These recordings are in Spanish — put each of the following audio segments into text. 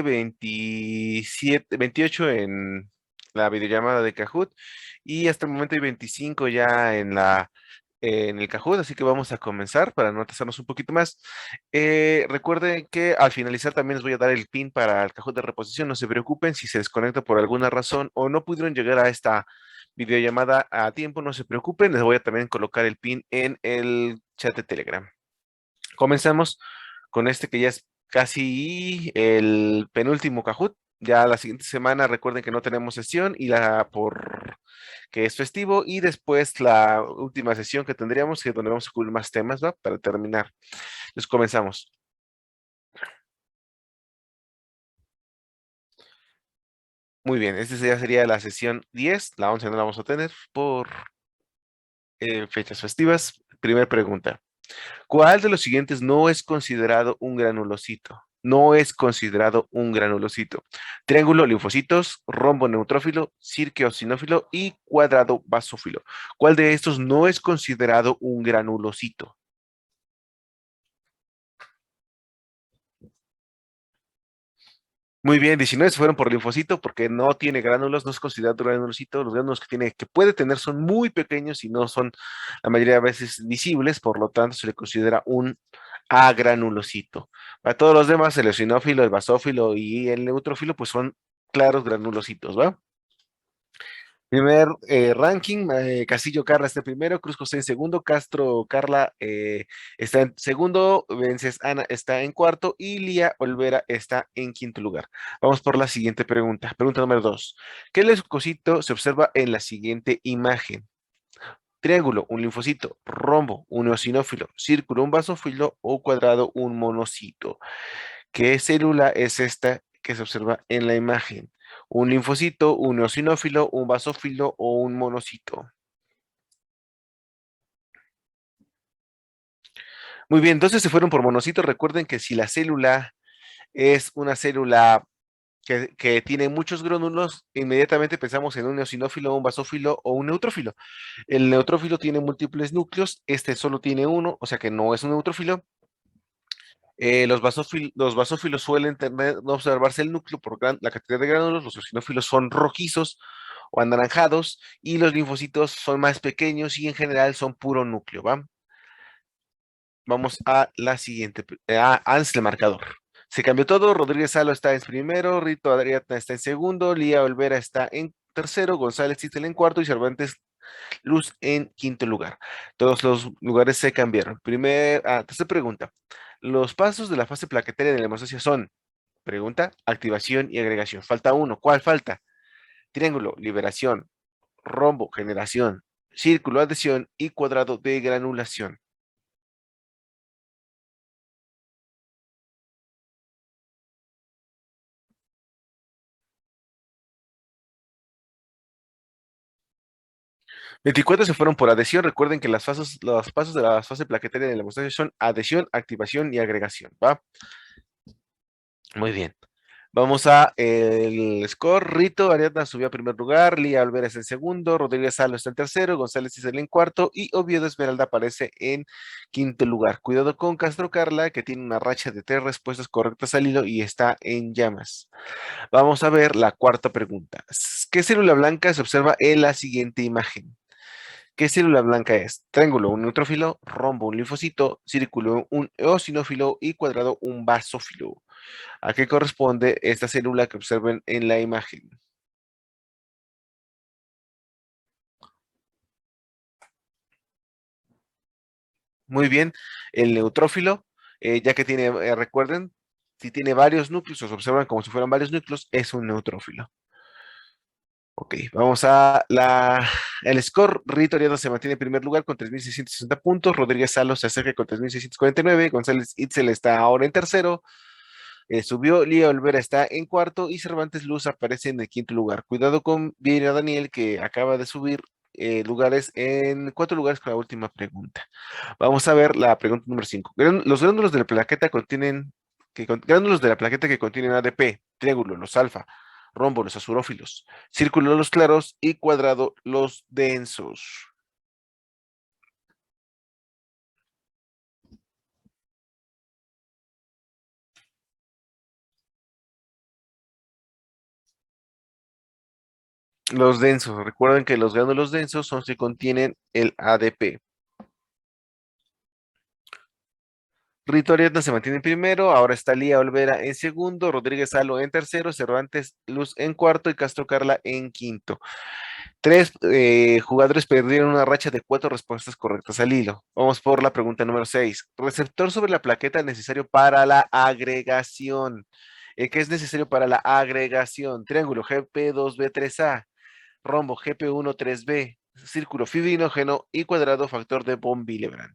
27, 28 en la videollamada de Kahoot y hasta el momento hay 25 ya en el Kahoot, así que vamos a comenzar para no atrasarnos un poquito más. Recuerden que al finalizar también les voy a dar el pin para el Kahoot de reposición. No se preocupen si se desconecta por alguna razón o no pudieron llegar a esta videollamada a tiempo, no se preocupen. Les voy a también colocar el pin en el chat de Telegram. Comenzamos con este que ya es casi el penúltimo Kahoot. Ya la siguiente semana recuerden que no tenemos sesión y la por que es festivo y después la última sesión que tendríamos que donde vamos a cubrir más temas, ¿va? Para terminar. Entonces comenzamos. Muy bien, esta ya sería la sesión 10, la 11 no la vamos a tener por fechas festivas. Primera pregunta. ¿Cuál de los siguientes no es considerado un granulocito? No es considerado un granulocito. Triángulo, linfocitos, rombo neutrófilo, cirque eosinófilo y cuadrado basófilo. ¿Cuál de estos no es considerado un granulocito? Muy bien, 19 se fueron por linfocito porque no tiene gránulos, no es considerado granulocito. Los gránulos que tiene, que puede tener son muy pequeños y no son la mayoría de veces visibles, por lo tanto se le considera un agranulocito. Para todos los demás, el eosinófilo, el basófilo y el neutrófilo, pues son claros granulocitos, ¿va? Primer ranking, Castillo Carla está en primero, Cruz José en segundo, Castro Carla está en segundo, Vences Ana está en cuarto y Lía Olvera está en quinto lugar. Vamos por la siguiente pregunta. Pregunta número 2. ¿Qué leucocito se observa en la siguiente imagen? Triángulo, un linfocito, rombo, un eosinófilo, círculo, un basófilo o cuadrado, un monocito. ¿Qué célula es esta que se observa en la imagen? ¿Un linfocito, un eosinófilo, un basófilo o un monocito? Muy bien, entonces se fueron por monocito. Recuerden que si la célula es una célula que tiene muchos gránulos, inmediatamente pensamos en un eosinófilo, un basófilo o un neutrófilo. El neutrófilo tiene múltiples núcleos, este solo tiene uno, o sea que no es un neutrófilo. Los basófilos suelen no observarse el núcleo por la cantidad de gránulos, los eosinófilos son rojizos o anaranjados y los linfocitos son más pequeños y en general son puro núcleo, ¿va? Vamos a la siguiente, antes del marcador. Se cambió todo, Rodríguez Salo está en primero, Rito Adriata está en segundo, Lía Olvera está en tercero, González Tistel en cuarto y Cervantes Luz en quinto lugar. Todos los lugares se cambiaron. Tercera pregunta. Los pasos de la fase plaquetaria de la hemostasia son, pregunta, activación y agregación. Falta uno. ¿Cuál falta? Triángulo, liberación, rombo, generación, círculo, adhesión y cuadrado de granulación. Veinticuatro se fueron por adhesión. Recuerden que los pasos de la fase plaquetaria de la hemostasia son adhesión, activación y agregación. ¿Va? Muy bien. Vamos a el score. Rito Ariadna subió a primer lugar, Lía Olvera es en segundo, Rodríguez Salo está en tercero, González Isel en cuarto y Oviedo Esmeralda aparece en quinto lugar. Cuidado con Castro Carla, que tiene una racha de 3 respuestas correctas al hilo y está en llamas. Vamos a ver la cuarta pregunta. ¿Qué célula blanca se observa en la siguiente imagen? ¿Qué célula blanca es? Triángulo, un neutrófilo, rombo, un linfocito, círculo, un eosinófilo y cuadrado, un basófilo. ¿A qué corresponde esta célula que observen en la imagen? Muy bien, el neutrófilo, ya que tiene, recuerden, si tiene varios núcleos, o se observan como si fueran varios núcleos, es un neutrófilo. Ok, vamos a el score. Rito Ariano se mantiene en primer lugar con 3.660 puntos. Rodríguez Salos se acerca con 3.649. González Itzel está ahora en tercero. Subió, Lía Olvera está en cuarto y Cervantes Luz aparece en el quinto lugar. Cuidado con Vieira Daniel, que acaba de subir lugares en 4 lugares con la última pregunta. Vamos a ver la pregunta número 5. Los gránulos de la plaqueta gránulos de la plaqueta que contienen ADP, triángulo, los alfa, rombo, los azurófilos, círculo, los claros y cuadrado, los densos. Los densos. Recuerden que los gránulos densos son los que contienen el ADP. Rito Ariadna se mantiene en primero, ahora está Lía Olvera en segundo, Rodríguez Salo en tercero, Cervantes Luz en cuarto y Castro Carla en quinto. Tres jugadores perdieron una racha de 4 respuestas correctas al hilo. Vamos por la pregunta número 6. Receptor sobre la plaqueta necesario para la agregación. ¿Qué es necesario para la agregación? Triángulo GP2B3A, rombo GP13B, círculo fibrinógeno y cuadrado factor de von Willebrand.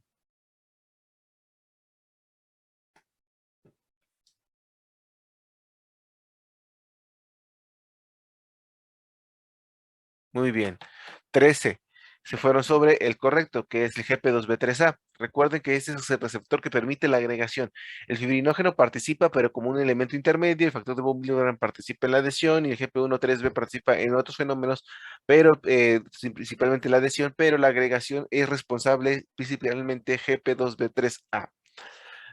Muy bien. 13 se fueron sobre el correcto, que es el GP2B3A. Recuerden que ese es el receptor que permite la agregación. El fibrinógeno participa, pero como un elemento intermedio, el factor de von Willebrand participa en la adhesión y el GP13B participa en otros fenómenos, pero principalmente la adhesión, pero la agregación es responsable principalmente GP2B3A.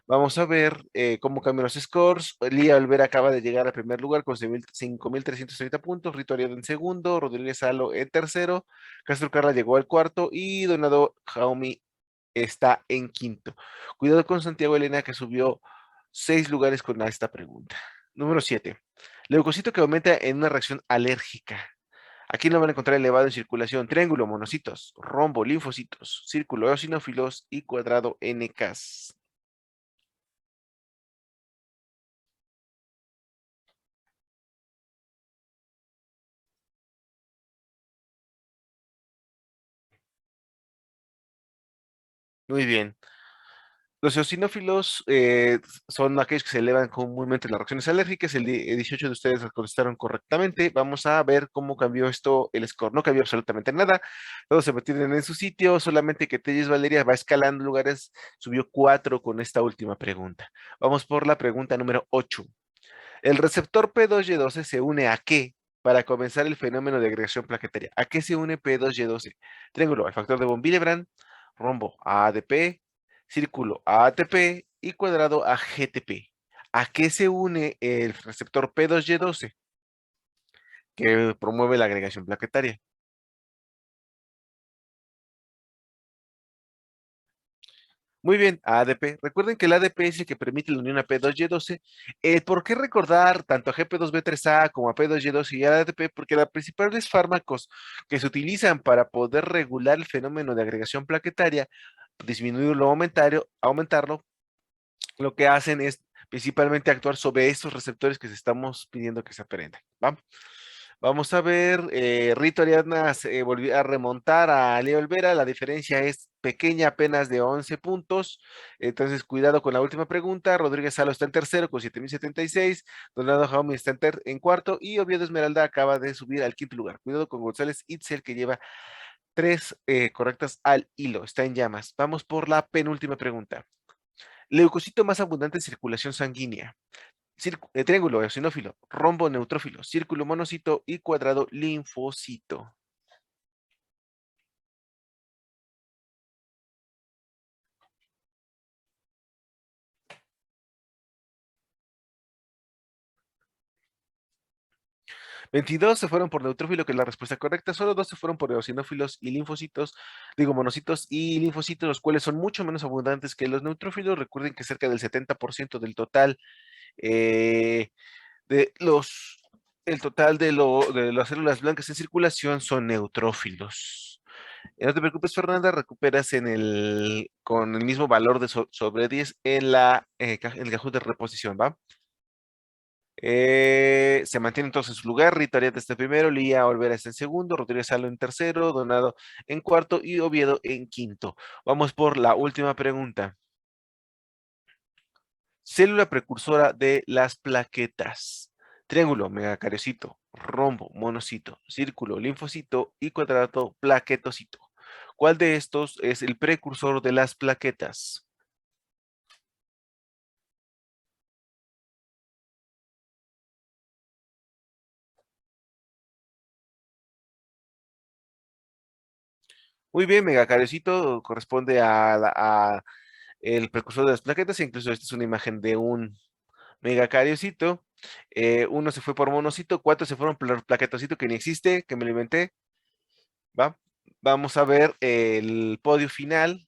Vamos a ver cómo cambian los scores. Lía Olvera acaba de llegar al primer lugar con 5.330 puntos. Rito Arias en segundo. Rodríguez Salo en tercero. Castro Carla llegó al cuarto. Y Donado Jaumi está en quinto. Cuidado con Santiago Elena que subió 6 lugares con esta pregunta. Número 7. Leucocito que aumenta en una reacción alérgica. Aquí lo van a encontrar elevado en circulación. Triángulo, monocitos, rombo, linfocitos, círculo, eosinófilos y cuadrado NKs. Muy bien. Los eosinófilos son aquellos que se elevan comúnmente en las reacciones alérgicas. El 18 de ustedes contestaron correctamente. Vamos a ver cómo cambió esto el score. No cambió absolutamente nada. Todos se mantienen en su sitio, solamente que Telles Valeria va escalando lugares, subió 4 con esta última pregunta. Vamos por la pregunta número 8. El receptor P2Y12 se une a qué para comenzar el fenómeno de agregación plaquetaria. ¿A qué se une P2Y12? Triángulo, al factor de von Willebrand, rombo a ADP, círculo a ATP y cuadrado a GTP. ¿A qué se une el receptor P2Y12 que promueve la agregación plaquetaria? Muy bien, ADP. Recuerden que el ADP es el que permite la unión a P2Y12. ¿Por qué recordar tanto a GP2B3A como a P2Y12 y a ADP? Porque los principales fármacos que se utilizan para poder regular el fenómeno de agregación plaquetaria, disminuirlo o aumentarlo, lo que hacen es principalmente actuar sobre estos receptores que se estamos pidiendo que se aprendan. ¿Va? Vamos a ver, Rito Ariadna se volvió a remontar a Leo Olvera, la diferencia es pequeña, apenas de 11 puntos, entonces cuidado con la última pregunta. Rodríguez Salo está en tercero con 7.076, Donado Jaume está en cuarto y Oviedo Esmeralda acaba de subir al quinto lugar. Cuidado con González Itzel que lleva 3 correctas al hilo, está en llamas. Vamos por la penúltima pregunta. Leucocito más abundante en circulación sanguínea. Triángulo eosinófilo, rombo neutrófilo, círculo monocito y cuadrado linfocito. ¿22 se fueron por neutrófilo, que es la respuesta correcta? Solo 2 se fueron por eosinófilos y linfocitos, digo monocitos y linfocitos, los cuales son mucho menos abundantes que los neutrófilos. Recuerden que cerca del 70% del total eh, de los, el total de las células blancas en circulación son neutrófilos. No te preocupes, Fernanda, recuperas con el mismo valor de sobre 10 en el cajón de reposición, ¿va? Se mantiene entonces en su lugar. Rita Arias está en primero, Lía Olvera está en segundo, Rodríguez Salo en tercero, Donado en cuarto y Oviedo en quinto. Vamos por la última pregunta. Célula precursora de las plaquetas. Triángulo, megacariocito, rombo, monocito, círculo, linfocito y cuadrado, plaquetocito. ¿Cuál de estos es el precursor de las plaquetas? Muy bien, megacariocito corresponde a el precursor de las plaquetas, e incluso esta es una imagen de un megacariocito. Uno se fue por monocito, 4 se fueron por plaquetocito que ni existe, que me lo inventé, ¿va? Vamos a ver el podio final.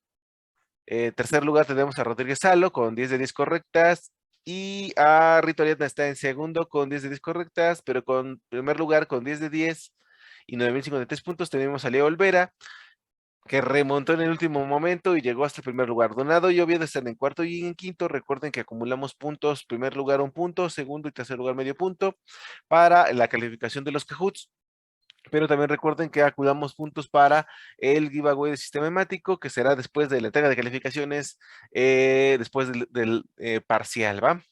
Tercer lugar tenemos a Rodríguez Salo con 10 de 10 correctas. Y a Rito Ariadna está en segundo con 10 de 10 correctas, pero con primer lugar con 10 de 10 y 9.053 puntos tenemos a Leo Olvera, que remontó en el último momento y llegó hasta el primer lugar. Donado y Oviedo están en cuarto y en quinto. Recuerden que acumulamos puntos, primer lugar un punto, segundo y tercer lugar medio punto para la calificación de los Cahoots. Pero también recuerden que acudamos puntos para el giveaway de sistemático, que será después de la entrega de calificaciones, después del parcial, ¿va?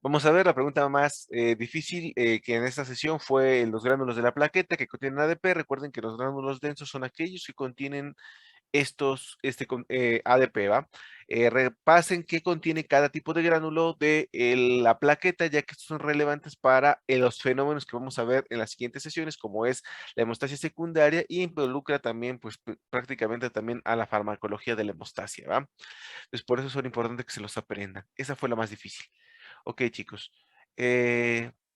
Vamos a ver la pregunta más difícil que en esta sesión fue los gránulos de la plaqueta que contienen ADP. Recuerden que los gránulos densos son aquellos que contienen ADP, ¿va? Repasen qué contiene cada tipo de gránulo de la plaqueta, ya que estos son relevantes para los fenómenos que vamos a ver en las siguientes sesiones, como es la hemostasia secundaria y involucra también, pues prácticamente también a la farmacología de la hemostasia, ¿va? Entonces, por eso son importantes que se los aprendan. Esa fue la más difícil. Ok, chicos.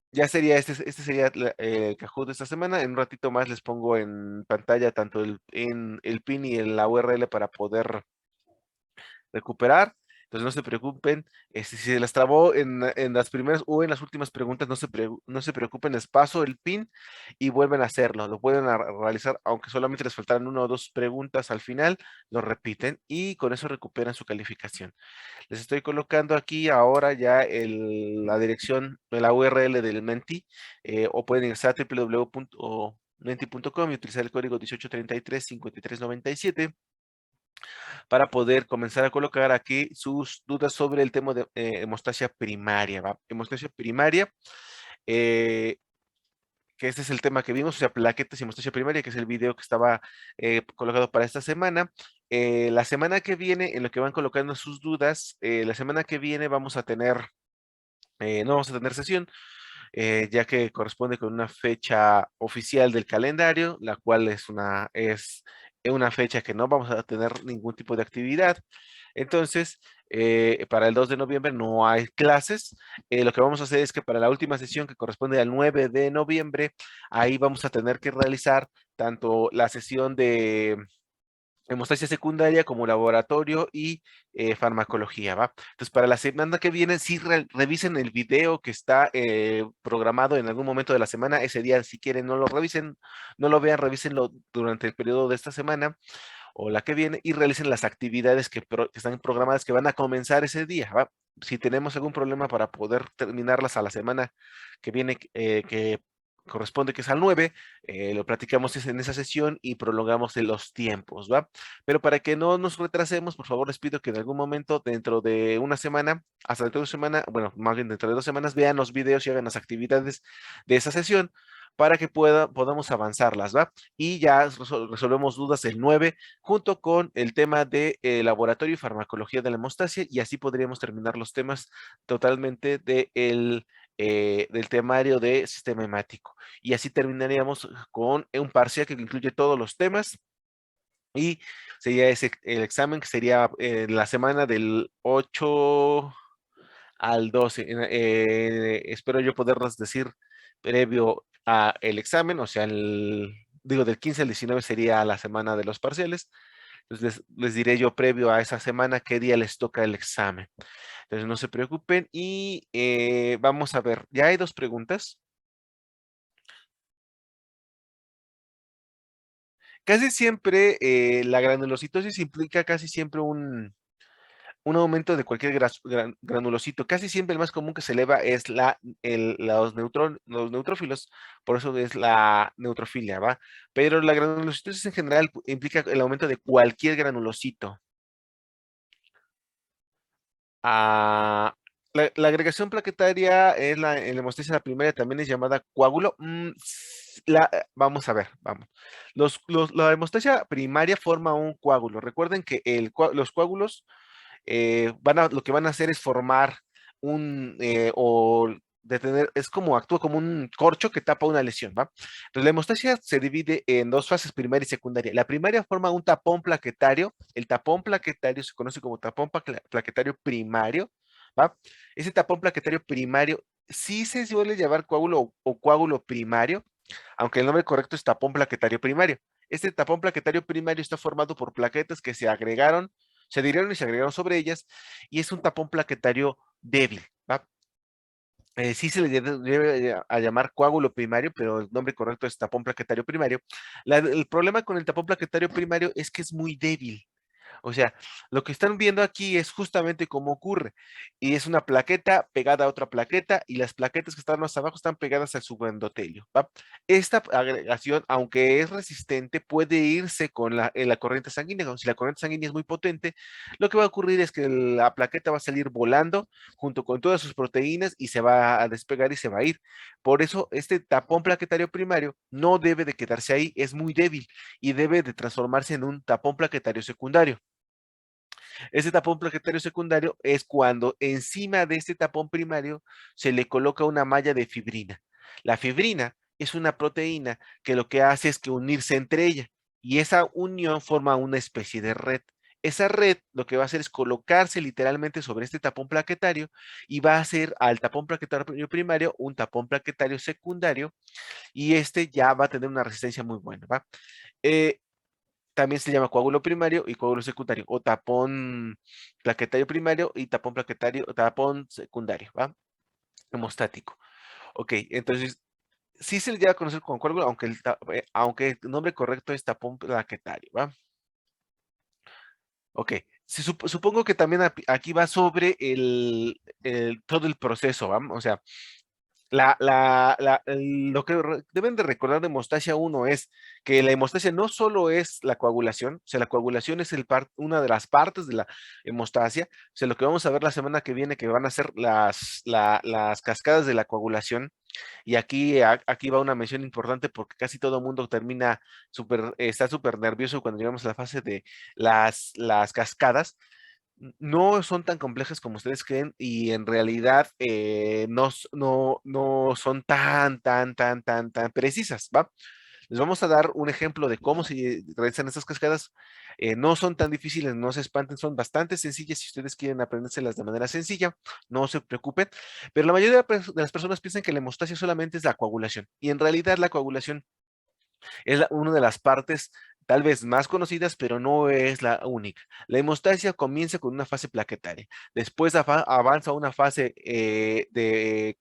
Ya sería, este sería el Kahoot de esta semana. En un ratito más les pongo en pantalla tanto el pin y la URL para poder recuperar. Entonces no se preocupen. Si se las trabó en las primeras o en las últimas preguntas, no se preocupen, les paso el pin y vuelven a hacerlo. Lo pueden realizar, aunque solamente les faltaran una o dos preguntas al final, lo repiten y con eso recuperan su calificación. Les estoy colocando aquí ahora ya la dirección de la URL del Menti, o pueden ingresar a www.menti.com y utilizar el código 1833-5397 para poder comenzar a colocar aquí sus dudas sobre el tema de hemostasia primaria, ¿va? Hemostasia primaria, eh, que este es el tema que vimos, o sea, plaquetas y hemostasia primaria, que es el video que estaba colocado para esta semana. La semana que viene, en lo que van colocando sus dudas, la semana que viene vamos a tener, no vamos a tener sesión, ya que corresponde con una fecha oficial del calendario, la cual es una fecha que no vamos a tener ningún tipo de actividad. Entonces, para el 2 de noviembre no hay clases. Lo que vamos a hacer es que para la última sesión que corresponde al 9 de noviembre, ahí vamos a tener que realizar tanto la sesión de hemostasia secundaria como laboratorio y farmacología, ¿va? Entonces, para la semana que viene, sí revisen el video que está programado en algún momento de la semana. Ese día, si quieren, no lo revisen, no lo vean, revísenlo durante el periodo de esta semana o la que viene y realicen las actividades que están programadas que van a comenzar ese día, ¿va? Si tenemos algún problema para poder terminarlas a la semana que viene, que corresponde que es al 9, lo platicamos en esa sesión y prolongamos de los tiempos, ¿va? Pero para que no nos retrasemos, por favor, les pido que en algún momento, dentro de una semana, hasta dentro de una semana, bueno, más bien dentro de 2 semanas, vean los videos y hagan las actividades de esa sesión para que podamos avanzarlas, ¿va? Y ya resolvemos dudas el 9 junto con el tema de laboratorio y farmacología de la hemostasia y así podríamos terminar los temas totalmente del temario de sistema hemático. Y así terminaríamos con un parcial que incluye todos los temas y sería el examen que sería la semana del 8 al 12. Espero yo poderles decir previo a el examen, o sea, digo, del 15 al 19 sería la semana de los parciales. Entonces les diré yo previo a esa semana qué día les toca el examen. Entonces no se preocupen y vamos a ver, ya hay dos preguntas. Casi siempre la granulocitosis implica casi siempre un aumento de cualquier granulocito. Casi siempre el más común que se eleva es los neutrófilos, por eso es la neutrofilia, ¿va? Pero la granulocitosis en general implica el aumento de cualquier granulocito. Ah, la agregación plaquetaria en la hemostasia la primaria también es llamada coágulo. Vamos a ver, vamos. La hemostasia primaria forma un coágulo. Recuerden que los coágulos lo que van a hacer es formar o detener, es como actúa como un corcho que tapa una lesión, ¿va? Entonces, la hemostasia se divide en dos fases, primaria y secundaria. La primaria forma un tapón plaquetario. El tapón plaquetario se conoce como tapón plaquetario primario, ¿va? Ese tapón plaquetario primario sí se suele llamar coágulo o coágulo primario, aunque el nombre correcto es tapón plaquetario primario. Este tapón plaquetario primario está formado por plaquetas que se agregaron, se adhirieron y se agregaron sobre ellas, y es un tapón plaquetario débil, ¿va? Sí se le debe a llamar coágulo primario, pero el nombre correcto es tapón plaquetario primario. El problema con el tapón plaquetario primario es que es muy débil. O sea, lo que están viendo aquí es justamente cómo ocurre. Y es una plaqueta pegada a otra plaqueta y las plaquetas que están más abajo están pegadas al subendotelio, ¿va? Esta agregación, aunque es resistente, puede irse con en la corriente sanguínea. Si la corriente sanguínea es muy potente, lo que va a ocurrir es que la plaqueta va a salir volando junto con todas sus proteínas y se va a despegar y se va a ir. Por eso, este tapón plaquetario primario no debe de quedarse ahí, es muy débil y debe de transformarse en un tapón plaquetario secundario. Ese tapón plaquetario secundario es cuando encima de este tapón primario se le coloca una malla de fibrina. La fibrina es una proteína que lo que hace es que unirse entre ella y esa unión forma una especie de red. Esa red lo que va a hacer es colocarse literalmente sobre este tapón plaquetario y va a hacer al tapón plaquetario primario un tapón plaquetario secundario y este ya va a tener una resistencia muy buena, ¿va? Eh, También se llama coágulo primario y coágulo secundario, o tapón plaquetario primario y tapón plaquetario, tapón secundario, ¿va? Hemostático. Ok, entonces sí se le llega a conocer como coágulo, aunque el nombre correcto es tapón plaquetario, ¿va? Ok, supongo que también aquí va sobre todo el proceso, ¿va? O sea, lo que deben de recordar de hemostasia uno es que la hemostasia no solo es la coagulación, o sea, la coagulación es una de las partes de la hemostasia, o sea, lo que vamos a ver la semana que viene que van a ser las cascadas de la coagulación, y aquí va una mención importante porque casi todo el mundo está súper nervioso cuando llegamos a la fase de las cascadas. No son tan complejas como ustedes creen y en realidad no son tan precisas, ¿va? Les vamos a dar un ejemplo de cómo se realizan estas cascadas. No son tan difíciles, no se espanten, son bastante sencillas. Si ustedes quieren aprendérselas de manera sencilla, no se preocupen. Pero la mayoría de las personas piensan que la hemostasia solamente es la coagulación. Y en realidad la coagulación es una de las partes tal vez más conocidas, pero no es la única. La hemostasia comienza con una fase plaquetaria, después avanza a una fase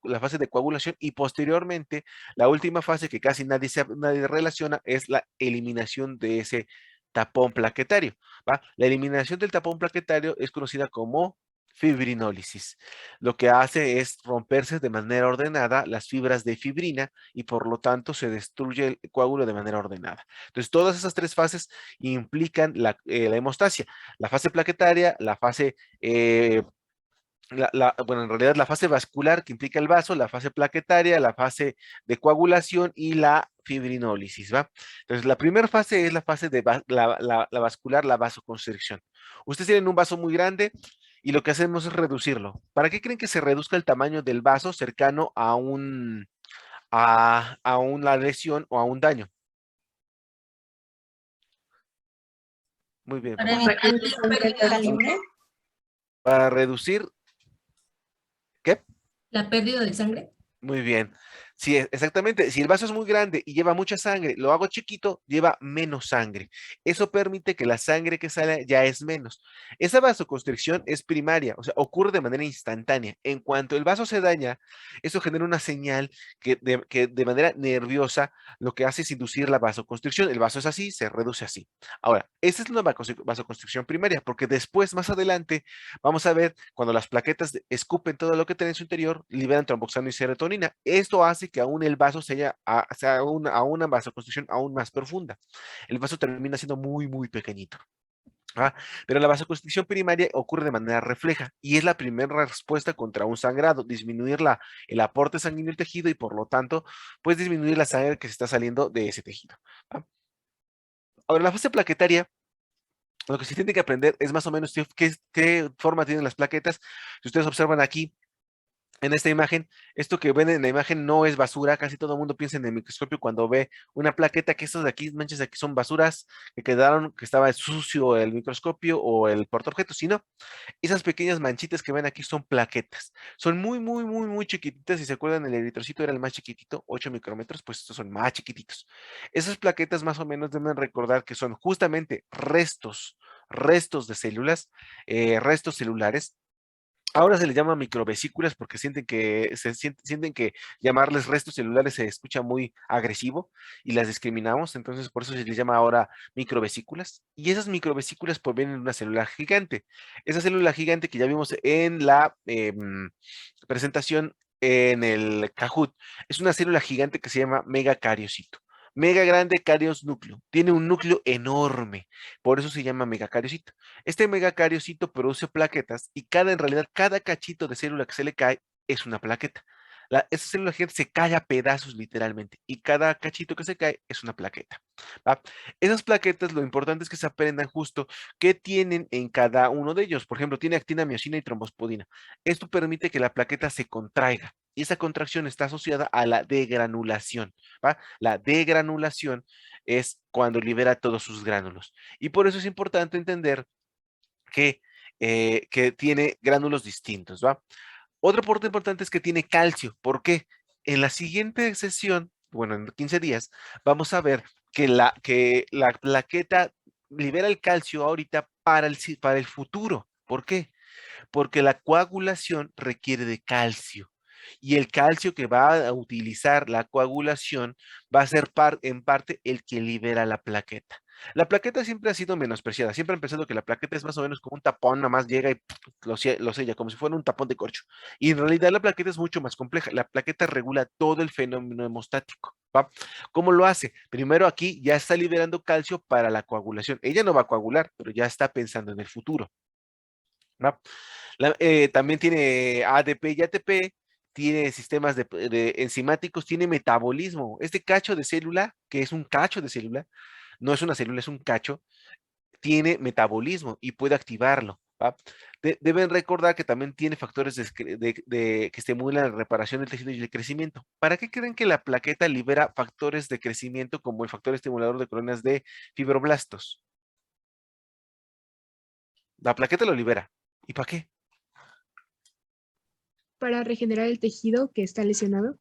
la fase de coagulación y posteriormente la última fase que casi nadie relaciona es la eliminación de ese tapón plaquetario, ¿va? La eliminación del tapón plaquetario es conocida como fibrinólisis. Lo que hace es romperse de manera ordenada las fibras de fibrina y por lo tanto se destruye el coágulo de manera ordenada. Entonces, todas esas tres fases implican la hemostasia. La fase plaquetaria, bueno, en realidad la fase vascular que implica el vaso, la fase plaquetaria, la fase de coagulación y la fibrinólisis, ¿va? Entonces, la primera fase es la fase de la vascular, la vasoconstricción. Ustedes tienen un vaso muy grande y lo que hacemos es reducirlo. ¿Para qué creen que se reduzca el tamaño del vaso cercano a una lesión o a un daño? Muy bien, Para vamos. evitar la calibre, Para reducir, ¿qué? la pérdida de sangre. Muy bien. Sí, exactamente. Si el vaso es muy grande y lleva mucha sangre, lo hago chiquito, lleva menos sangre. Eso permite que la sangre que sale ya es menos. Esa vasoconstricción es primaria, o sea, ocurre de manera instantánea. En cuanto el vaso se daña, eso genera una señal que de manera nerviosa lo que hace es inducir la vasoconstricción. El vaso es así, se reduce así. Ahora, esa es una vasoconstricción primaria, porque después, más adelante, vamos a ver cuando las plaquetas escupen todo lo que tiene en su interior, liberan tromboxano y serotonina. Esto hace que aún el vaso sea a una vasoconstricción aún más profunda. El vaso termina siendo muy pequeñito. ¿Ah? Pero la vasoconstricción primaria ocurre de manera refleja y es la primera respuesta contra un sangrado, disminuir el aporte sanguíneo al tejido y por lo tanto, pues disminuir la sangre que se está saliendo de ese tejido. ¿Ah? Ahora, la fase plaquetaria lo que se tiene que aprender es más o menos qué forma tienen las plaquetas. Si ustedes observan aquí, En esta imagen, esto que ven en la imagen no es basura, casi todo el mundo piensa en el microscopio cuando ve una plaqueta, que estas de aquí, manchas de aquí son basuras que quedaron, que estaba sucio el microscopio o el portaobjetos, sino esas pequeñas manchitas que ven aquí son plaquetas. Son muy, muy, muy, muy chiquititas. Si se acuerdan, el eritrocito era el más chiquitito, 8 micrómetros, pues estos son más chiquititos. Esas plaquetas más o menos deben recordar que son justamente restos de células, restos celulares. Ahora se les llama microvesículas porque sienten que llamarles restos celulares se escucha muy agresivo y las discriminamos, entonces por eso se les llama ahora microvesículas. Y esas microvesículas provienen de una célula gigante. Esa célula gigante que ya vimos en la presentación en el Kahoot es una célula gigante que se llama megacariocito. Mega grande carios núcleo. Tiene un núcleo enorme, por eso se llama megacariocito. Este megacariocito produce plaquetas y en realidad, cada cachito de célula que se le cae es una plaqueta. Esa célula gigante se cae a pedazos literalmente y cada cachito que se cae es una plaqueta. ¿Va? Esas plaquetas, lo importante es que se aprendan justo qué tienen en cada uno de ellos. Por ejemplo, tiene actina, miosina y trombospodina. Esto permite que la plaqueta se contraiga y esa contracción está asociada a la degranulación. ¿Va? La degranulación es cuando libera todos sus gránulos. Y por eso es importante entender que, que tiene gránulos distintos, ¿va? Otro punto importante es que tiene calcio. ¿Por qué? En la siguiente sesión, bueno, en 15 días, vamos a ver que la plaqueta libera el calcio ahorita para el futuro. ¿Por qué? Porque la coagulación requiere de calcio. Y el calcio que va a utilizar la coagulación va a ser en parte el que libera la plaqueta. La plaqueta siempre ha sido menospreciada. Siempre han pensado que la plaqueta es más o menos como un tapón, nada más llega y lo sella, como si fuera un tapón de corcho. Y en realidad la plaqueta es mucho más compleja. La plaqueta regula todo el fenómeno hemostático. ¿Va? ¿Cómo lo hace? Primero aquí ya está liberando calcio para la coagulación. Ella no va a coagular, pero ya está pensando en el futuro. ¿Va? También tiene ADP y ATP, tiene sistemas de enzimáticos, tiene metabolismo. Este cacho de célula, que es un cacho de célula, no es una célula, es un cacho, tiene metabolismo y puede activarlo. ¿Va? Deben recordar que también tiene factores que estimulan la reparación del tejido y el crecimiento. ¿Para qué creen que la plaqueta libera factores de crecimiento como el factor estimulador de colonias de fibroblastos? La plaqueta lo libera. ¿Y para qué? Para regenerar el tejido que está lesionado.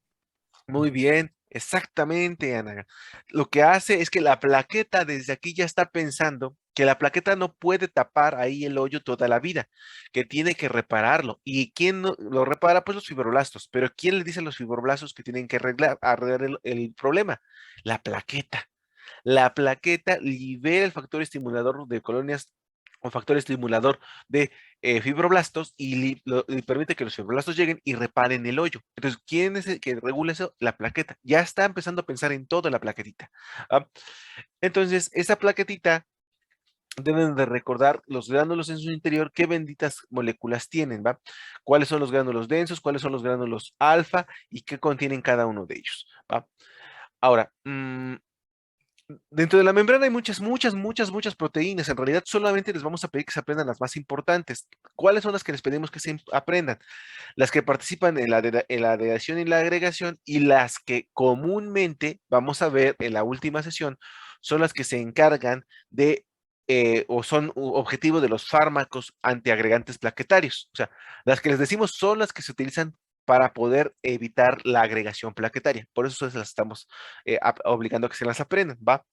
Muy bien, exactamente, Ana. Lo que hace es que la plaqueta desde aquí ya está pensando que la plaqueta no puede tapar ahí el hoyo toda la vida, que tiene que repararlo. ¿Y quién lo repara? Pues los fibroblastos. Pero ¿quién le dice a los fibroblastos que tienen que arreglar el problema? La plaqueta. La plaqueta libera el factor estimulador de colonias o factor estimulador de fibroblastos y permite que los fibroblastos lleguen y reparen el hoyo. Entonces, ¿quién es el que regula eso? La plaqueta. Ya está empezando a pensar en toda la plaquetita. ¿Ah? Entonces, esa plaquetita deben de recordar los gránulos en su interior, qué benditas moléculas tienen, ¿va? ¿Cuáles son los gránulos densos? ¿Cuáles son los gránulos alfa? ¿Y qué contienen cada uno de ellos? ¿Va? Ahora, dentro de la membrana hay muchas proteínas. En realidad solamente les vamos a pedir que se aprendan las más importantes. ¿Cuáles son las que les pedimos que se aprendan? Las que participan en la adhereción y la agregación y las que comúnmente vamos a ver en la última sesión son las que se encargan de o son objetivo de los fármacos antiagregantes plaquetarios. O sea, las que les decimos son las que se utilizan para poder evitar la agregación plaquetaria. Por eso se las estamos obligando a que se las aprendan, ¿va?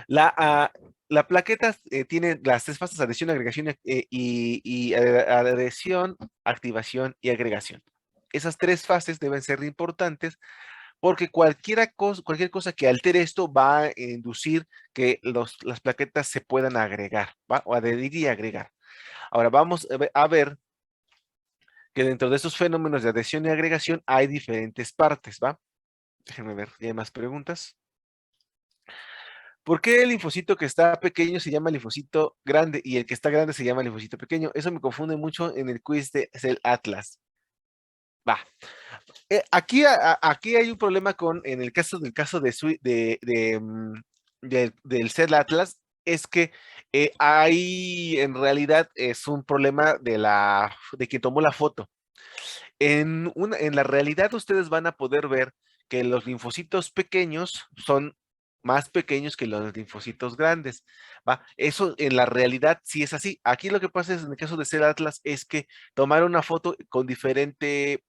La, ah, la plaqueta tiene las tres fases: adhesión, agregación adhesión, activación y agregación. Esas tres fases deben ser importantes porque cualquier cosa que altere esto va a inducir que las plaquetas se puedan agregar, ¿va? O adherir y agregar. Ahora vamos a ver que dentro de estos fenómenos de adhesión y agregación hay diferentes partes, ¿va? Déjenme ver, ¿ya hay más preguntas? ¿Por qué el linfocito que está pequeño se llama linfocito grande y el que está grande se llama linfocito pequeño? Eso me confunde mucho en el quiz de Cell Atlas. Va. Aquí hay un problema en el caso del Cell Atlas, es que hay, en realidad, es un problema de quien tomó la foto. En la realidad ustedes van a poder ver que los linfocitos pequeños son más pequeños que los linfocitos grandes, ¿va? Eso en la realidad sí es así. Aquí lo que pasa es, en el caso de Cell Atlas, es que tomaron una foto con diferente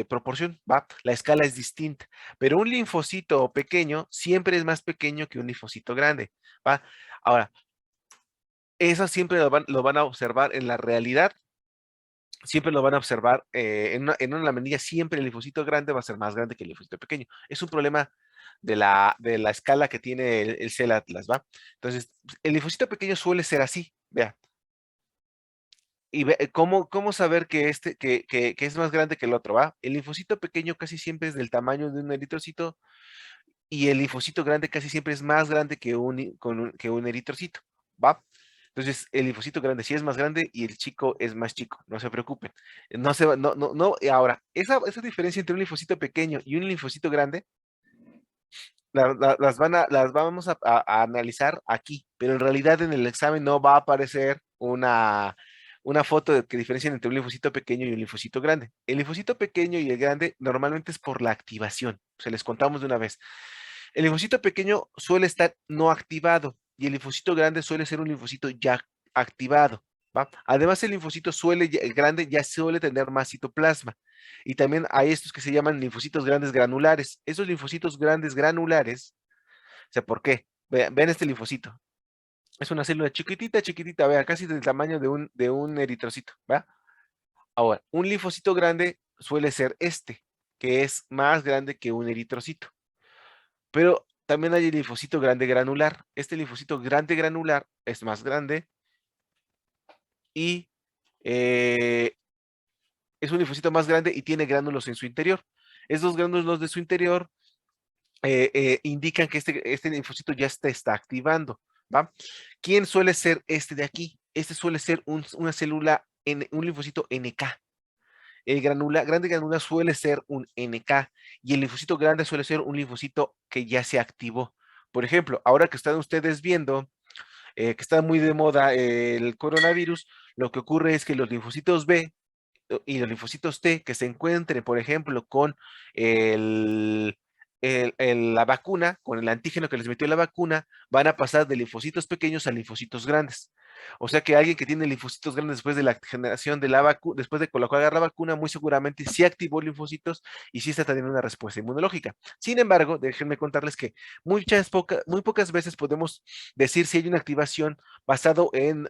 proporción, ¿va? La escala es distinta, pero un linfocito pequeño siempre es más pequeño que un linfocito grande, ¿va? Ahora, eso siempre lo van a observar en la realidad, siempre lo van a observar en una laminilla, siempre el linfocito grande va a ser más grande que el linfocito pequeño. Es un problema de la escala que tiene el Cell Atlas, ¿va? Entonces, el linfocito pequeño suele ser así, vea. Y ¿cómo saber que es más grande que el otro, va? El linfocito pequeño casi siempre es del tamaño de un eritrocito y el linfocito grande casi siempre es más grande que un eritrocito, ¿va? Entonces, el linfocito grande sí es más grande y el chico es más chico, no se preocupen. No se va, no, no, no, y ahora, esa diferencia entre un linfocito pequeño y un linfocito grande, las vamos a analizar aquí, pero en realidad en el examen no va a aparecer una foto que diferencien entre un linfocito pequeño y un linfocito grande. El linfocito pequeño y el grande normalmente es por la activación, se les contamos de una vez. El linfocito pequeño suele estar no activado y el linfocito grande suele ser un linfocito ya activado, ¿va? Además, el linfocito el grande ya suele tener más citoplasma. Y también hay estos que se llaman linfocitos grandes granulares. Esos linfocitos grandes granulares, o sea, ¿por qué? Vean este linfocito. Es una célula chiquitita, chiquitita, vean, casi del tamaño de un eritrocito, ¿va? Ahora, un linfocito grande suele ser este, que es más grande que un eritrocito. Pero también hay el linfocito grande granular. Este linfocito grande granular es más grande y eh, es un linfocito más grande y tiene gránulos en su interior. Estos gránulos de su interior indican que este linfocito ya está activando, ¿va? ¿Quién suele ser este de aquí? Este suele ser una célula, un linfocito NK. El grande granular suele ser un NK y el linfocito grande suele ser un linfocito que ya se activó. Por ejemplo, ahora que están ustedes viendo que está muy de moda el coronavirus, lo que ocurre es que los linfocitos B y los linfocitos T que se encuentren, por ejemplo, con el, la vacuna, con el antígeno que les metió la vacuna, van a pasar de linfocitos pequeños a linfocitos grandes. O sea que alguien que tiene linfocitos grandes después de la generación de la vacuna, después de colocar la vacuna, muy seguramente sí activó linfocitos y sí está teniendo una respuesta inmunológica. Sin embargo, déjenme contarles que muy pocas veces podemos decir si hay una activación basado en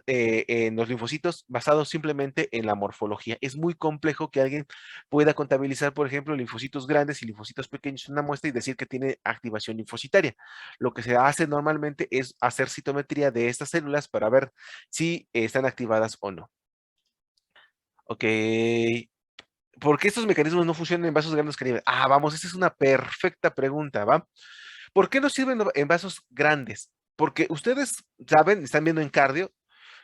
los linfocitos, basado simplemente en la morfología. Es muy complejo que alguien pueda contabilizar, por ejemplo, linfocitos grandes y linfocitos pequeños en una muestra y decir que tiene activación linfocitaria. Lo que se hace normalmente es hacer citometría de estas células para ver si están activadas o no. Ok. ¿Por qué estos mecanismos no funcionan en vasos grandes calibre? Vamos, esa es una perfecta pregunta, ¿va? ¿Por qué no sirven en vasos grandes? Porque ustedes saben, están viendo en cardio,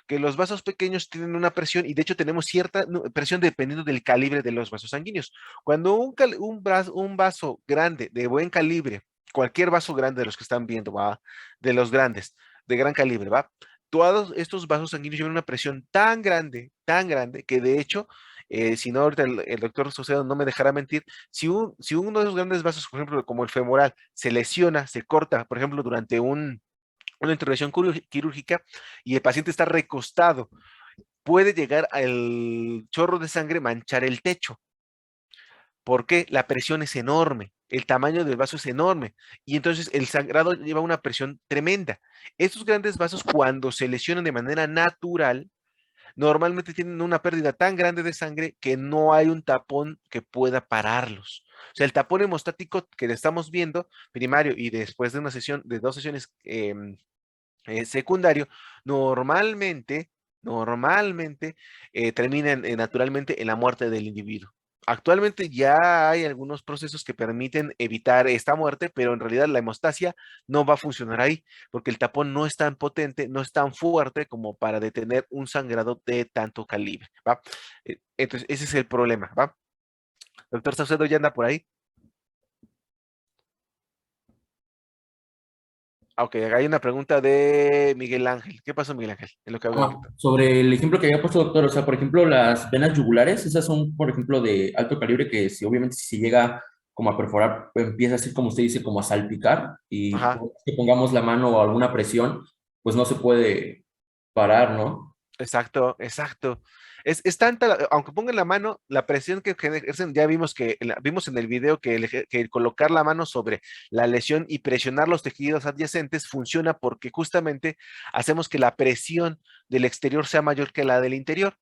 que los vasos pequeños tienen una presión y de hecho tenemos cierta presión dependiendo del calibre de los vasos sanguíneos. Cuando un vaso grande de buen calibre, cualquier vaso grande de los que están viendo, ¿va? De los grandes, de gran calibre, ¿va? Todos estos vasos sanguíneos llevan una presión tan grande, que de hecho, si no, ahorita el doctor Saucedo no me dejará mentir, si uno de esos grandes vasos, por ejemplo, como el femoral, se lesiona, se corta, por ejemplo, durante una intervención quirúrgica y el paciente está recostado, puede llegar al chorro de sangre manchar el techo. ¿Por qué? La presión es enorme, el tamaño del vaso es enorme y entonces el sangrado lleva una presión tremenda. Estos grandes vasos cuando se lesionan de manera natural, normalmente tienen una pérdida tan grande de sangre que no hay un tapón que pueda pararlos. O sea, el tapón hemostático que estamos viendo, primario y después de una sesión, de 2 sesiones secundario, normalmente termina naturalmente en la muerte del individuo. Actualmente ya hay algunos procesos que permiten evitar esta muerte, pero en realidad la hemostasia no va a funcionar ahí, porque el tapón no es tan potente, no es tan fuerte como para detener un sangrado de tanto calibre, ¿va? Entonces, ese es el problema, ¿va? Doctor Saucedo, ¿ya anda por ahí? Ok, hay una pregunta de Miguel Ángel. ¿Qué pasó, Miguel Ángel? En lo que hablo ahorita. Sobre el ejemplo que había puesto, doctor, o sea, por ejemplo, las venas yugulares, esas son, por ejemplo, de alto calibre que si obviamente si se llega como a perforar, empieza así como usted dice, como a salpicar y Ajá. por más que pongamos la mano o alguna presión, pues no se puede parar, ¿no? Exacto, exacto. Es tanta, aunque pongan la mano, la presión que ejercen, ya vimos vimos en el video que que el colocar la mano sobre la lesión y presionar los tejidos adyacentes funciona porque justamente hacemos que la presión del exterior sea mayor que la del interior.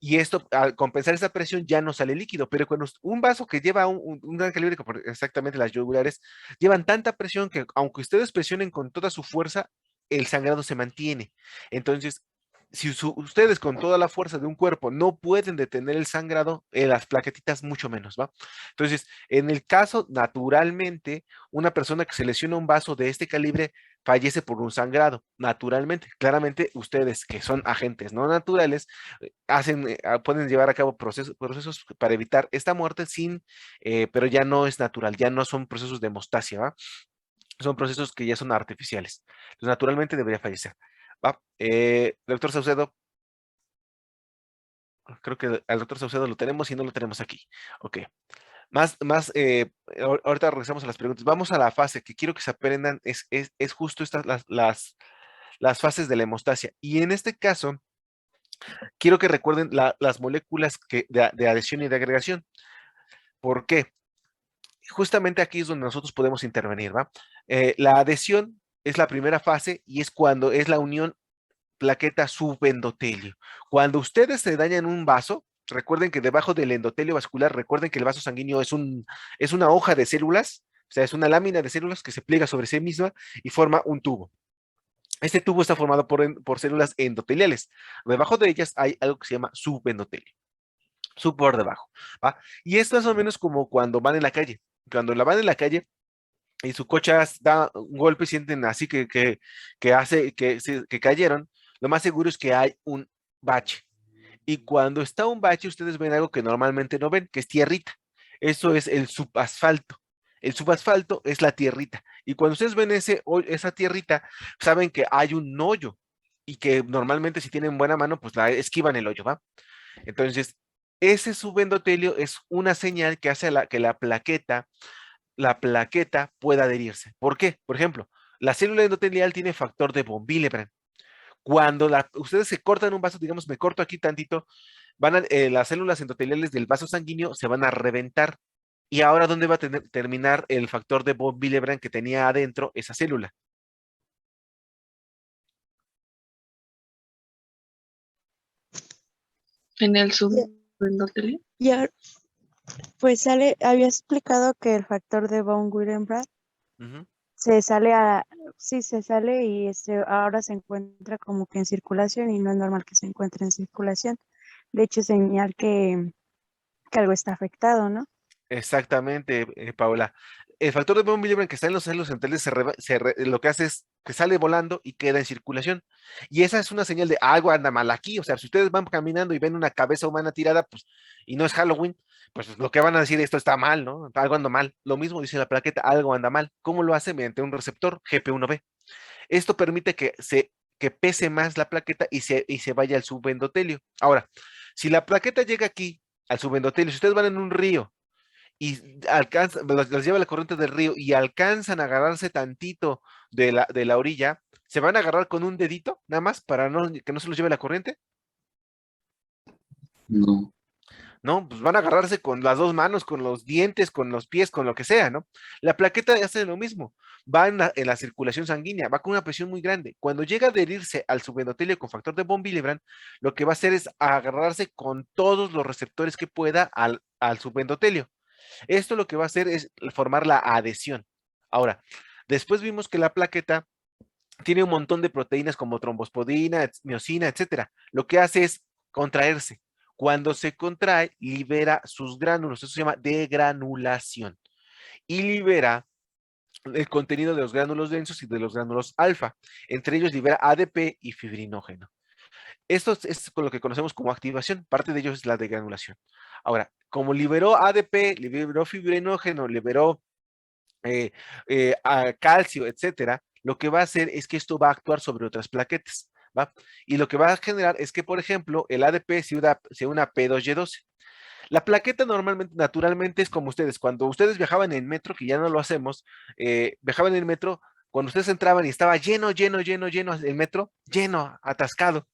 Y esto, al compensar esa presión, ya no sale líquido. Pero cuando un vaso que lleva un gran calibre, como exactamente las yugulares, llevan tanta presión que aunque ustedes presionen con toda su fuerza, el sangrado se mantiene. Entonces, si ustedes con toda la fuerza de un cuerpo no pueden detener el sangrado, las plaquetitas mucho menos, ¿va? Entonces, en el caso, naturalmente, una persona que se lesiona un vaso de este calibre fallece por un sangrado, naturalmente. Claramente, ustedes que son agentes no naturales, pueden llevar a cabo procesos para evitar esta muerte pero ya no es natural, ya no son procesos de hemostasia, ¿va? Son procesos que ya son artificiales. Entonces, naturalmente debería fallecer. ¿Va? Doctor Saucedo, creo que al doctor Saucedo lo tenemos y no lo tenemos aquí. Ok. Ahorita regresamos a las preguntas. Vamos a la fase que quiero que se aprendan, es justo estas las fases de la hemostasia. Y en este caso, quiero que recuerden las moléculas de adhesión y de agregación. ¿Por qué? Justamente aquí es donde nosotros podemos intervenir, ¿va? La adhesión es la primera fase y es cuando es la unión plaqueta subendotelio. Cuando ustedes se dañan un vaso, recuerden que debajo del endotelio vascular, recuerden que el vaso sanguíneo es una hoja de células, o sea, es una lámina de células que se pliega sobre sí misma y forma un tubo. Este tubo está formado por células endoteliales. Debajo de ellas hay algo que se llama subendotelio, sub por debajo, ¿va? Y es más o menos como cuando van en la calle. Cuando la van en la calle y su coche da un golpe y sienten así que hace que cayeron, lo más seguro es que hay un bache. Y cuando está un bache, ustedes ven algo que normalmente no ven, que es tierrita. Eso es el subasfalto. El subasfalto es la tierrita. Y cuando ustedes ven esa tierrita, saben que hay un hoyo y que normalmente si tienen buena mano, pues la esquivan el hoyo, ¿va? Entonces, ese subendotelio es una señal que hace que la plaqueta pueda adherirse. ¿Por qué? Por ejemplo, la célula endotelial tiene factor de von Willebrand. Cuando ustedes se cortan un vaso, digamos, me corto aquí tantito, las células endoteliales del vaso sanguíneo se van a reventar. ¿Y ahora dónde va a terminar el factor de von Willebrand que tenía adentro esa célula? En el Ya, subendotelio. ya, pues había explicado que el factor de von Willebrand Ujú. se sale sí se sale y ahora se encuentra como que en circulación y no es normal que se encuentre en circulación. De hecho, es señal que algo está afectado, ¿no? Exactamente, Paola. El factor de von Willebrand que está en los celos centrales lo que hace es que sale volando y queda en circulación. Y esa es una señal de algo anda mal aquí. O sea, si ustedes van caminando y ven una cabeza humana tirada, pues, y no es Halloween, pues lo que van a decir, esto está mal, ¿no? Algo anda mal. Lo mismo dice la plaqueta, algo anda mal. ¿Cómo lo hace? Mediante un receptor GP1B. Esto permite que pese más la plaqueta y se vaya al subendotelio. Ahora, si la plaqueta llega aquí, al subendotelio, si ustedes van en un río y los lleva la corriente del río y alcanzan a agarrarse tantito de la orilla, ¿se van a agarrar con un dedito nada más para que no se los lleve la corriente? No. No, pues van a agarrarse con las dos manos, con los dientes, con los pies, con lo que sea, ¿no? La plaqueta hace lo mismo, va en la circulación sanguínea, va con una presión muy grande. Cuando llega a adherirse al subendotelio con factor de von Willebrand, lo que va a hacer es agarrarse con todos los receptores que pueda al subendotelio. Esto lo que va a hacer es formar la adhesión. Ahora, después vimos que la plaqueta tiene un montón de proteínas como trombospodina, miosina, etcétera. Lo que hace es contraerse. Cuando se contrae, libera sus gránulos. Eso se llama degranulación. Y libera el contenido de los gránulos densos y de los gránulos alfa. Entre ellos libera ADP y fibrinógeno. Esto es con lo que conocemos como activación. Parte de ello es la degranulación. Ahora, como liberó ADP, liberó fibrinógeno, liberó calcio, etcétera, lo que va a hacer es que esto va a actuar sobre otras plaquetas, ¿va? Y lo que va a generar es que, por ejemplo, el ADP sea una P2Y12. La plaqueta normalmente, naturalmente, es como ustedes. Cuando ustedes viajaban en metro, que ya no lo hacemos, viajaban en metro, cuando ustedes entraban y estaba lleno, lleno, lleno, lleno el metro, lleno, atascado,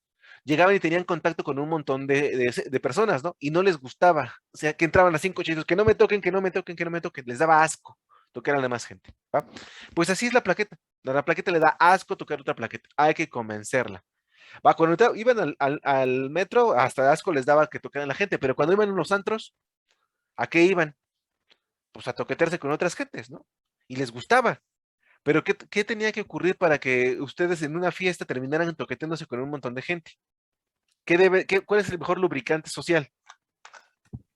llegaban y tenían contacto con un montón de personas, ¿no? Y no les gustaba. O sea, que entraban así cochitos, que no me toquen, que no me toquen, que no me toquen. Les daba asco tocar a la demás gente, ¿va? Pues así es la plaqueta. A la plaqueta le da asco tocar otra plaqueta. Hay que convencerla. Va, cuando iban al metro, hasta asco les daba que tocaran a la gente, pero cuando iban a los antros, ¿a qué iban? Pues a toquetearse con otras gentes, ¿no? Y les gustaba. Pero ¿qué tenía que ocurrir para que ustedes en una fiesta terminaran toqueteándose con un montón de gente? ¿Cuál es el mejor lubricante social?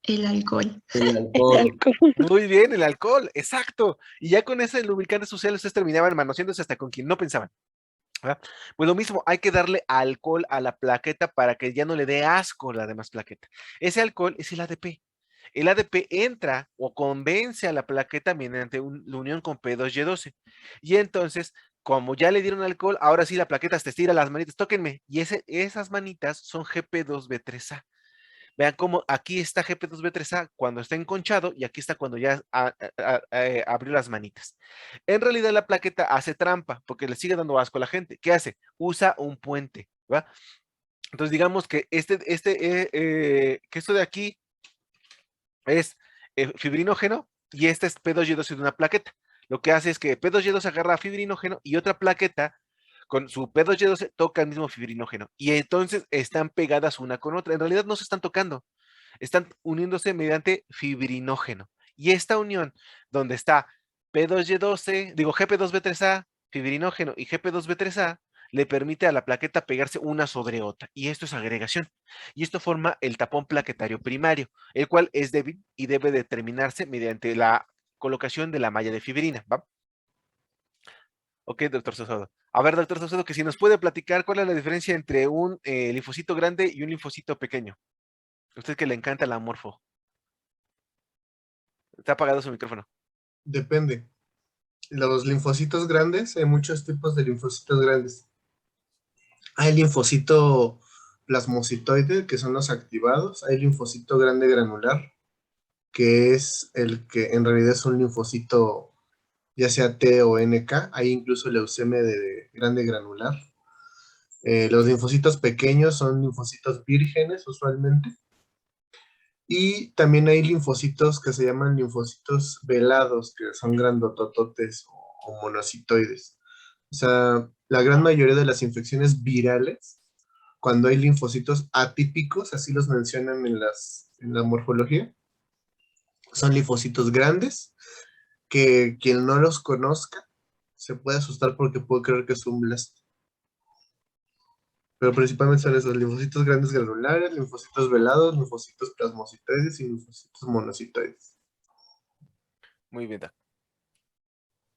El alcohol. El alcohol. Muy bien, el alcohol, exacto. Y ya con ese lubricante social ustedes terminaban manoseándose hasta con quien no pensaban. ¿Verdad? Pues lo mismo, hay que darle alcohol a la plaqueta para que ya no le dé asco la demás plaqueta. Ese alcohol es el ADP. El ADP entra o convence a la plaqueta mediante la unión con P2Y12. Y entonces, como ya le dieron alcohol, ahora sí la plaqueta te estira las manitas, tóquenme. Y esas manitas son GP2B3A. Vean cómo aquí está GP2B3A cuando está enconchado y aquí está cuando ya abrió las manitas. En realidad la plaqueta hace trampa porque le sigue dando asco a la gente. ¿Qué hace? Usa un puente, ¿va? Entonces digamos que que esto de aquí es fibrinógeno y este es P2Y12 de una plaqueta. Lo que hace es que P2Y12 agarra fibrinógeno y otra plaqueta con su P2Y12 toca el mismo fibrinógeno y entonces están pegadas una con otra. En realidad no se están tocando, están uniéndose mediante fibrinógeno. Y esta unión, donde está GP2B3A, fibrinógeno y GP2B3A, le permite a la plaqueta pegarse una sobre otra. Y esto es agregación. Y esto forma el tapón plaquetario primario, el cual es débil y debe determinarse mediante la colocación de la malla de fibrina, ¿va? Ok, doctor Sosodo. A ver, doctor Sosodo, que si nos puede platicar cuál es la diferencia entre un linfocito grande y un linfocito pequeño. Usted que le encanta la morfo. Está apagado su micrófono. Depende. Los linfocitos grandes, hay muchos tipos de linfocitos grandes. Hay linfocito plasmocitoide, que son los activados. Hay linfocito grande granular, que es el que en realidad es un linfocito, ya sea T o NK. Hay incluso leucemia de grande granular. Los linfocitos pequeños son linfocitos vírgenes usualmente. Y también hay linfocitos que se llaman linfocitos velados, que son grandotototes o monocitoides. O sea, la gran mayoría de las infecciones virales, cuando hay linfocitos atípicos, así los mencionan en la morfología, son linfocitos grandes, que quien no los conozca se puede asustar porque puede creer que es un blast. Pero principalmente son esos linfocitos grandes granulares, linfocitos velados, linfocitos plasmocitoides y linfocitos monocitoides. Muy bien, doc.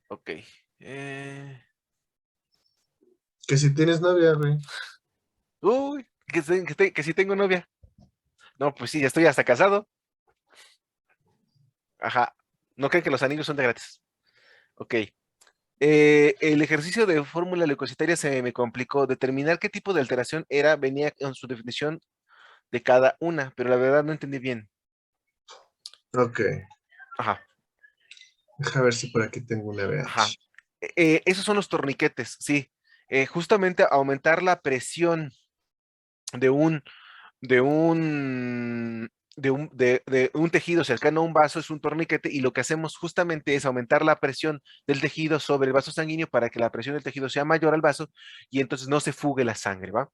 Ok. Que si tienes novia, güey. Uy, que sí tengo novia. No, pues sí, ya estoy hasta casado. Ajá. No creen que los anillos son de gratis. Ok. El ejercicio de fórmula leucocitaria se me complicó. Determinar qué tipo de alteración venía con su definición de cada una, pero la verdad no entendí bien. Ok. Ajá. Deja ver si por aquí tengo una VH. Ajá. Esos son los torniquetes, sí. Justamente aumentar la presión de un, de un, de un tejido cercano a un vaso es un torniquete y lo que hacemos justamente es aumentar la presión del tejido sobre el vaso sanguíneo para que la presión del tejido sea mayor al vaso y entonces no se fugue la sangre, ¿va?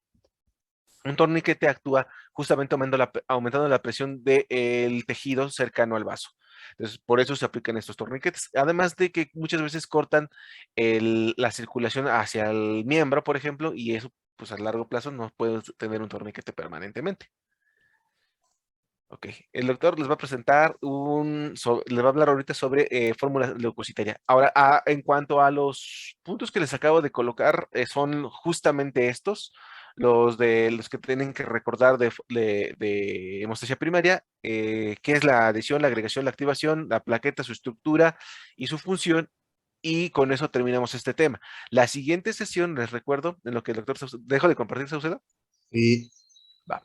Un torniquete actúa justamente aumentando la presión del tejido cercano al vaso. Entonces, por eso se aplican estos torniquetes. Además de que muchas veces cortan la circulación hacia el miembro, por ejemplo, y eso, pues a largo plazo no puedes tener un torniquete permanentemente. Ok, el doctor les va a presentar les va a hablar ahorita sobre fórmula leucocitaria. Ahora, en cuanto a los puntos que les acabo de colocar, son justamente estos, los que tienen que recordar de hemostasia primaria, que es la adición, la agregación, la activación, la plaqueta, su estructura y su función, y con eso terminamos este tema. La siguiente sesión, les recuerdo, en lo que el doctor, ¿dejo de compartir, Saucedo? Y Va.